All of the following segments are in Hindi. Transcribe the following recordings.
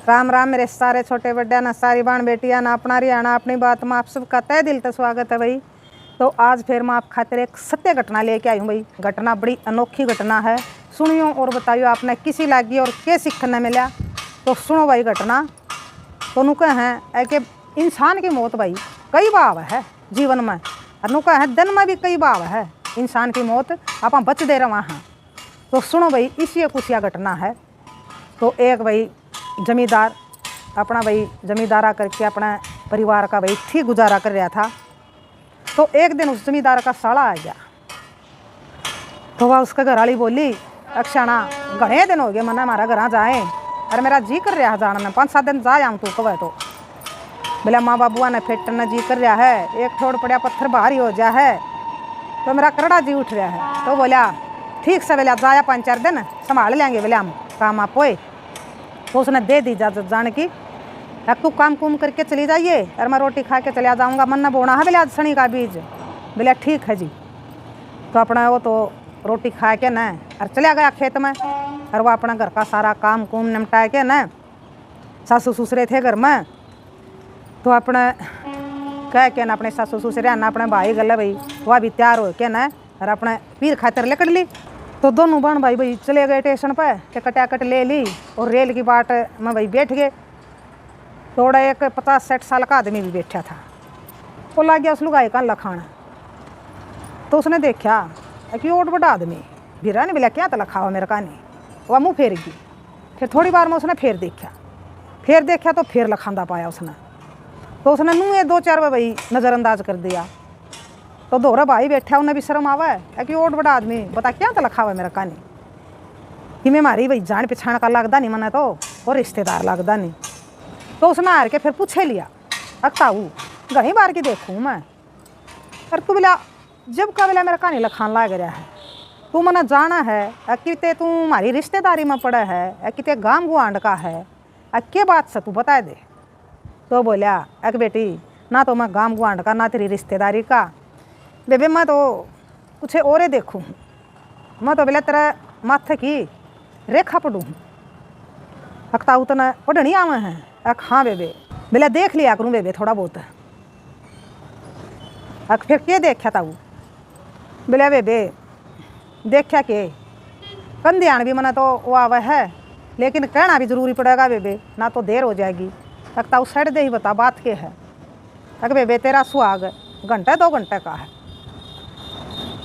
राम राम मेरे सारे छोटे बड़े ना सारी बाण बेटियां ना अपना रियाना अपनी बात में आप सबका तय दिल से स्वागत है भाई। तो आज फिर मैं आप खातिर एक सत्य घटना लेके आई हूँ भाई। घटना बड़ी अनोखी घटना है, सुनियो और बताइयो आपने किसी लागी और क्या सीखने मिला। तो सुनो भाई घटना। तो नुका है कि इंसान की मौत भाई कई भाव है जीवन में, और नुका है दिन में भी कई भाव है इंसान की मौत आप बच दे रहा हैं। तो सुनो भाई इसी कुछ यह घटना है। तो एक भाई जमींदार अपना भाई जमींदारा करके अपना परिवार का भाई ठीक गुजारा कर रहा था। तो एक दिन उस जमींदार का साला आ गया। तो वह उसका घरवाली बोली, अक्षाणा घने दिन हो गए मना हमारा घर जाए, अरे मेरा जी कर रहा है जाना में 5-7 दिन जा आऊँ तू कब। तो बोला माँ बाबुआ ने फेटना जी कर रहा है, एक थोड़ पड़ा पत्थर भारी हो जा है तो मेरा करड़ा जी उठ रहा है। तो बोला ठीक से बोला जाया 5-4 दिन संभाल लेंगे बोले हम काम आप होए। तो उसने दे दी इजाजत जाने की, अब तू काम कुम करके चली जाइए और मैं रोटी खा के चला जाऊँगा, मन न बोना है बोले आज शनि का बीज। बोला ठीक है जी। तो अपना वो तो रोटी खा के न और चला गया खेत में, और वह अपना घर का सारा काम कुम निपटा के न सासू ससुरे थे घर में। तो अपने कह के न अपने सासू ससुरे न अपने भाई गले भाई वह भी तैयार हो के न और अपने पीर खातर लेकर ली। तो दोनों बहन भाई चले गए स्टेशन पर, टिकट ले ली और रेल की बाट में भाई बैठ गए। थोड़ा एक 50-60 साल का आदमी भी बैठा था, वो लग गया उस लुगाई का लखान। तो उसने देखा कि और बड़ा आदमी भिरा नहीं बोला क्या तो लखा हुआ मेरे का नहीं, वह मुँह फेर गई। फिर थोड़ी बार में उसने फिर देखा तो फिर लखांदा पाया उसने। तो उसने मुँह 2-4 बार भाई नज़रअंदाज कर दिया। तो दोहरा भाई बैठा उन्हें भी शर्म आवा है कि और बड़ा आदमी बता क्या तो लखा हुआ मेरा का नहीं, कि मैं मारी भाई जान पछाण का लगता नहीं मना तो और रिश्तेदार लगता नहीं। तो उसने हार के फिर पूछे लिया, अक्ताऊ घनी बार की देखूँ मैं, और तू बोला जब का बोला मेरा कहानी लखान लाग रहा है, तू मना जाना है कि ते तू हमारी रिश्तेदारी में पड़ा है कि ते गांव गुआंड का है, के बात से तू बता दे। तो बोला अक बेटी ना तो मैं गांव गुआंड का ना तेरी रिश्तेदारी का, बेबे मैं तो कुछ और देखूँ, मैं तो बोला तेरा माथे की रेखा पढ़ूँ। अक्ता उतना पढ़नी आवे हैं। अक हाँ बेबे, बोला देख लिया करूँ बेबे थोड़ा बहुत। अक फिर क्या देखा था वो, बोला बेबे देखा के कंध्यान भी मना तो वो आवा है, लेकिन कहना भी ज़रूरी पड़ेगा बेबे ना तो देर हो जाएगी। अक्ता उस साइड दे ही बता बात के है। अक बेबे तेरा सुहाग घंटे 2 घंटे का है,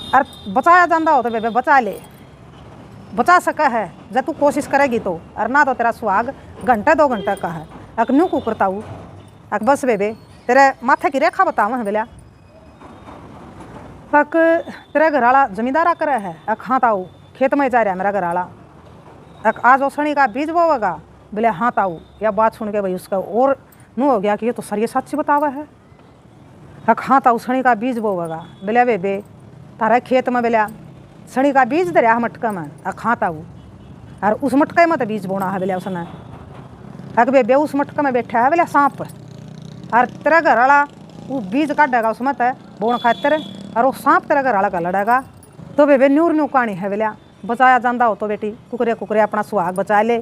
और बचाया जाता हो तो बेबे बचा ले, बचा सका है जब तू कोशिश करेगी तो, और ना तो तेरा सुहाग घंटे 2 घंटे का है। अक न्यू को करता हूँ अक बस बेबे तेरे माथे की रेखा बताऊँ है बोला। अक तेरा घर वाला जमींदारा करे है। अक हाँ ताऊ खेत में जा रहा है मेरा घर वाला। अक आज ओसणी का बीज बोवेगा। बोले हाँ ताऊ। यह बात सुन के भाई उसका और नू हो गया कि ये तो सर ये सच्ची बतावा है। अक हाँ ताऊ सणी का बीज बोवेगा। बोले बेबे तारा खेत में बोला सणी का बीज दरिया मटका में। अक हाँ ताऊ, और उस मटके में तो बीज बोना है बोला उसने। अक बेबे उस मटके में बैठा है बोला सांप, और तेरा घर वाला वो बीज काटेगा उसमें तो बोन खातिर, और वो सांप तेरा घर वाला का लड़ेगा। तो बेबे न्यूर कहानी है बोला बचाया जाता हो तो बेटी कुकरे कुकरे अपना सुहाग बचा ले।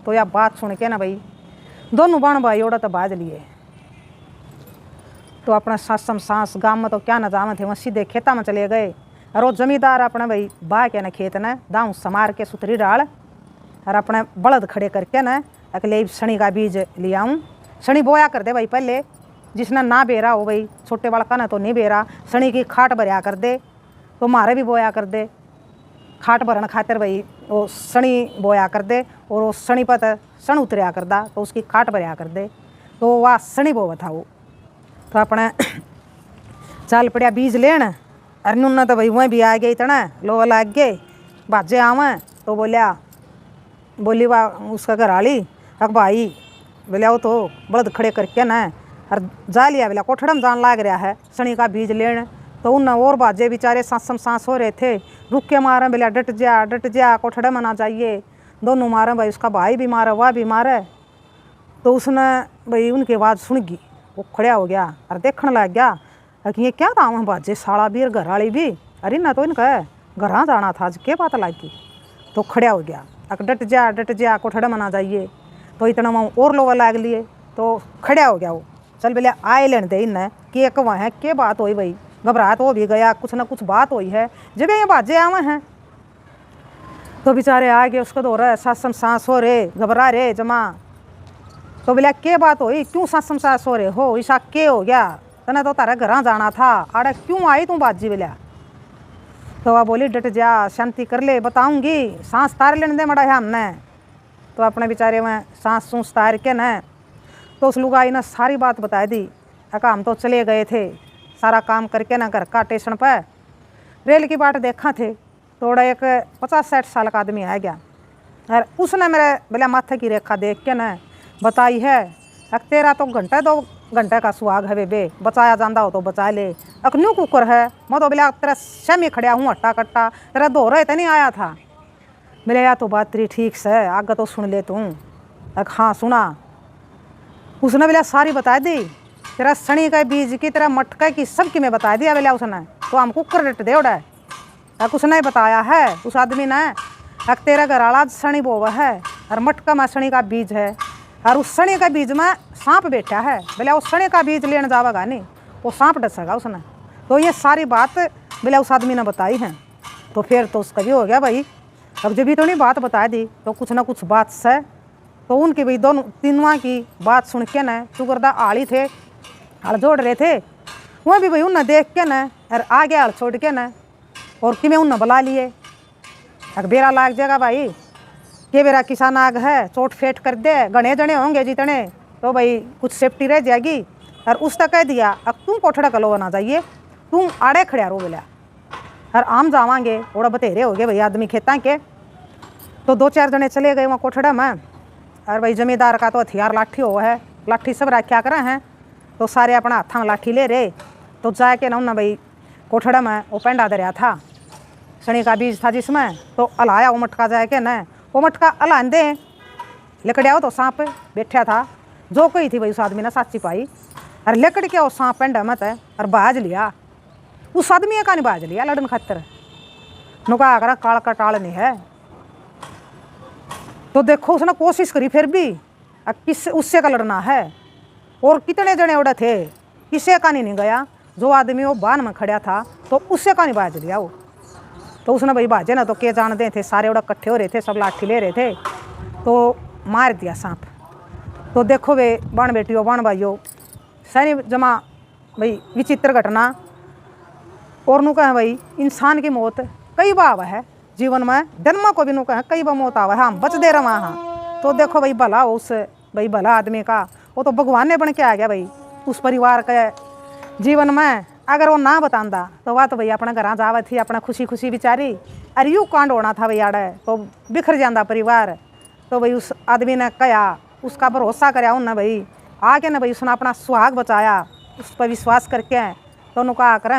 तो यह बात सुन के ना भाई दोनों बहन भाई ओड़ा तो बाज लिए। तो अपना सास गाँव में तो क्या न जाम थे, वहाँ सीधे खेता में चले गए। और वो जमींदार अपने भाई बा के न खेत ने दाऊँ समार के सुथरी डाल और अपने बलद खड़े करके न अकेले शनि का बीज ले आऊँ। शनि बोया कर दे भाई पहले, जिसने ना बेरा हो भाई छोटे बड़का ने तो नहीं बेरा, शनि की खाट भरिया कर दे तो मारे भी बोया कर दे। खाट भरन खातिर भाई वो शनि बोया कर दे, और वो शनि पर सन उतरिया कर दा तो उसकी खाट भरिया कर दे। तो वह शनि बोवा था वो। तो अपने चल पड़िया बीज लेन, अरे नुन तो भाई वहीं भी आ गई इतना लो लाग गए बाजे आवें। तो बोली वाह उसका घर वाली अक भाई बोलिया वो तो बलद खड़े करके न और जा लिया बोला कोठड़म जान लाग रहा है शनि का बीज लेन। तो उन और बाजे बेचारे सांस हो रहे थे, रुक के मारे बोला डट जा कोठड़े में ना जाइए। दोनों मारे भाई, उसका भाई भी मारे वह भी मारे। तो उसने भाई उनकी आवाज़ सुन गई, वो खड़ा हो गया और देखने लग गया कि ये क्या काम है बाजे साला भी और घर वाली भी, अरे ना तो इनका घर जाना था आज क्या बात लगी। तो खड़ा हो गया, डट जा कोठड़े में ना जाइए। तो इतना वहाँ और लोग लाग लिए तो खड़ा हो गया वो। चल बोले आए लेने दे इन्हें कि एक वहाँ है के बात हुई भाई, घबराहट हो भी गया, कुछ ना कुछ बात हुई है। जब ये बाजे आवे हैं तो बेचारे आ गए, उसको दो रहे सासम सांस हो रे, घबरा रे जमा। तो बोले के बात हुई, क्यों सासम सांस हो रे हो, ऐसा के हो गया, तने तो तारे घर जाना था, आड़े क्यों आई तू बाजी बोलिया। तो वह बोली डट जा, शांति कर ले, बताऊंगी, सांस तार लेने दे मड़ा है हमने। तो अपने बेचारे में सांस सूस तार के न तो उस लुगाई ने सारी बात बता दी। अका हम तो चले गए थे सारा काम करके ना घर का स्टेशन पर रेल की बाट देखा थे। थोड़ा एक 50-60 साल का आदमी आ गया और उसने मेरे बोला माथे की रेखा देख के न बताई है, अक तेरा तो घंटा 2 घंटे का सुहाग है बे, बचाया जाता हो तो बचा ले। अक न्यू कुकर है, मैं तो बोला तेरा शमी खड़ा हूँ हट्टा कट्टा, तेरा दो रहे तो नहीं आया था। बोले या तो बात तेरी ठीक से, आगे तो सुन ले तू। अक हाँ सुना। उसने बोला सारी बता दी, तेरा सनी का बीज की, तेरा मटका की, सब की मैं बता दिया। बोला उसने तो हम कुकर रेट दे उड़ा। अक उसने बताया है उस आदमी ने, अक तेरा घर आला सनी बोवा है और मटका में सनी का बीज है और उस सनी का बीज में सांप बैठा है। बोला उस सनी का बीज लेने जावेगा नहीं, वो सांप डसेगा उसने। तो ये सारी बात बोला उस आदमी ने बताई है। तो फिर तो उसका भी हो गया भाई, अब जब भी तो नहीं बात बता दी तो कुछ ना कुछ बात से। तो उनकी भाई दोनों तीनों की बात सुन के न चुगरदा आड़ी थे, हल जोड़ रहे थे, वह भी भाई उन्हें देख के न और आगे हल छोड़ के न और कि मैं उन्हें बुला लिए। अगर बेरा लाग जाएगा भाई, के बेरा किसान आग है, चोट फेट कर दे, गणे जने होंगे जितने, तो भाई कुछ सेफ्टी रह जाएगी। और उस तक कह दिया अब तुम कोठड़ा कलो ना जाइए, तुम आड़े खड़ा रो बोला, और आम जावांगे थोड़ा बतेरे हो गए भाई आदमी खेता के। तो 2-4 जने चले गए वहाँ कोठड़ा में। और भाई जमींदार का तो हथियार लाठी हो है, लाठी सब रखा करे हैं, तो सारे अपना हाथा में लाठी ले रहे। तो जाके ना उन्हें भाई कोठड़ा में वो पेंडा दरिया था, शनि का बीज था जिसमें, तो अलाया वो मटका जाके न वो मटका अलान दे लकड़िया तो सांप बैठा था, जो कही थी भाई उस आदमी ने साची पाई, और लकड़ के वो सांप पेंडा मत है और बाज लिया। उस आदमी का नहीं बाज लिया लड़न खातर, नुका करा काल का टाल नहीं है। तो देखो उसने कोशिश करी फिर भी, अब किस उससे का लड़ना है, और कितने जने उड़े थे, किसे का नहीं गया। जो आदमी वो बान में खड़ा था तो उससे का नहीं बाज लिया वो। तो उसने भाई बाजे ना तो के जानते थे, सारे उड़ा इकट्ठे हो रहे थे, सब लाठी ले रहे थे, तो मार दिया सांप। तो देखो वे बाण बेटियों बाण भाइयों सारी जमा भाई विचित्र घटना। और नु कहें भाई इंसान की मौत कई बार है जीवन में, जन्म को भी नु कहें कई बार मौत आवा है, हम बच दे रहा हाँ। तो देखो भाई भला उस भाई भला आदमी का वो तो भगवान ने बन के आ गया भाई उस परिवार के जीवन में। अगर वो ना बतांदा तो वह तो भाई अपने घर जावा थी अपना खुशी खुशी बेचारी, अरे यूँ कांड होना था भाई आड़े, तो बिखर जाता परिवार। तो भाई उस आदमी ने कहा, उसका भरोसा कराया उन्हें भाई आके ना भाई उसने अपना सुहाग बचाया, उस पर विश्वास करके। तो उन्होंने कहा कर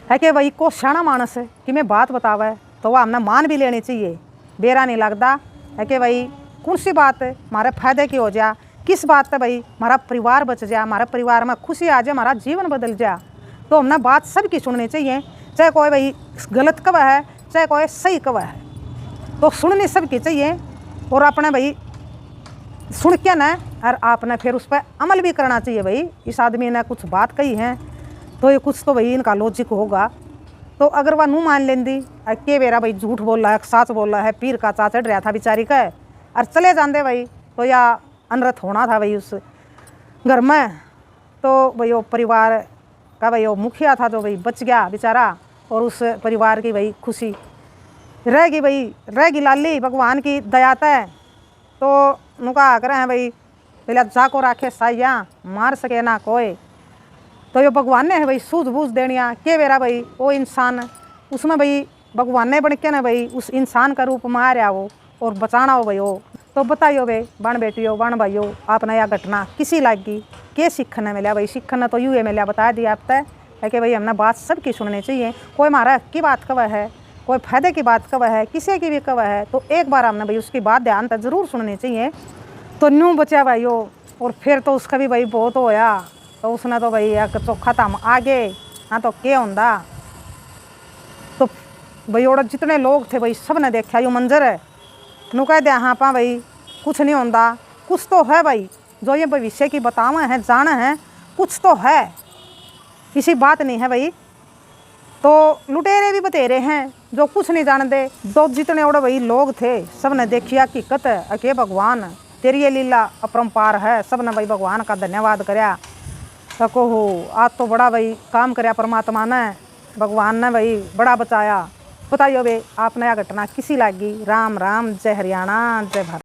है कि भाई को शाना मानस है कि मैं बात बतावे तो वह हमने मान भी लेनी चाहिए, बेरा नहीं लगता है कि भाई कौन सी बात हमारे फायदे की हो जा, किस बात से भाई हमारा परिवार बच जाए, हमारे परिवार में खुशी आ जाए, हमारा जीवन बदल जाए। तो हमने बात सबकी सुननी चाहिए, चाहे कोई भाई गलत कवा है चाहे कोई सही कवा है, तो सुननी सबकी चाहिए। और अपने भाई सुन के न और आपने फिर उस पर अमल भी करना चाहिए। भाई इस आदमी ने कुछ बात कही है तो ये कुछ तो भाई इनका लॉजिक होगा। तो अगर वह नू मान लेंदी के बेरा भाई झूठ बोल रहा है सच बोल रहा है, पीर का चा चढ़ रहा था बेचारी का, और चले जाते भाई तो या अनर्थ होना था भाई उस घर में। तो भाई वो परिवार का भाई वो मुखिया था जो भाई बच गया बेचारा, और उस परिवार की भाई खुशी रहेगी भाई रहेगी लाली भगवान की दया तय। तो नुका कर हैं भाई पहले जाको राखे साइया मार सके ना कोई, तो ये भगवान ने है भाई सूझबूझ देनिया के बेरा भाई वो इंसान उसमें भाई भगवान ने बन के ना भाई उस इंसान का रूप में आ रहा वो और बचाना हो भाई हो। तो बताइयो भाई बण बेटियों बण भाइयों आपने यह घटना किसी लागी के सीखने मिला। भाई सीखने तो यूँ मिला बता दिया आप तय है कि भाई हमने बात सबकी सुननी चाहिए, कोई हमारा की बात कवा है कोई फायदे की बात कवा है किसी की भी कवा है, तो एक बार हमने भाई उसकी बात ध्यान तक ज़रूर सुननी चाहिए। तो न्यू बचा भाई हो, और फिर तो उसका भी भाई बहुत होया, तो उसने तो भाई एक चोखा था आगे हाँ तो क्या होंदा। तो भाई और जितने लोग थे भाई सब ने देखा यू मंजर है, नु कह दिया हाँ पा भाई कुछ नहीं होता, कुछ तो है भाई। जो ये भविष्य की बतावे हैं, जाने हैं, कुछ तो है, किसी बात नहीं है भाई। तो लुटेरे भी बतेरे हैं जो कुछ नहीं जानते। जो जितने उड़े भाई लोग थे सब ने देखी हकीकत है कि भगवान तेरी ये लीला अपरंपार है। सब ने भाई भगवान का धन्यवाद करया। सको हो आज तो बड़ा भाई काम करया परमात्मा ने, भगवान ने भाई बड़ा बचाया। बताइए भाई आपने यह घटना किसी लागी। राम राम, जय हरियाणा, जय भारत।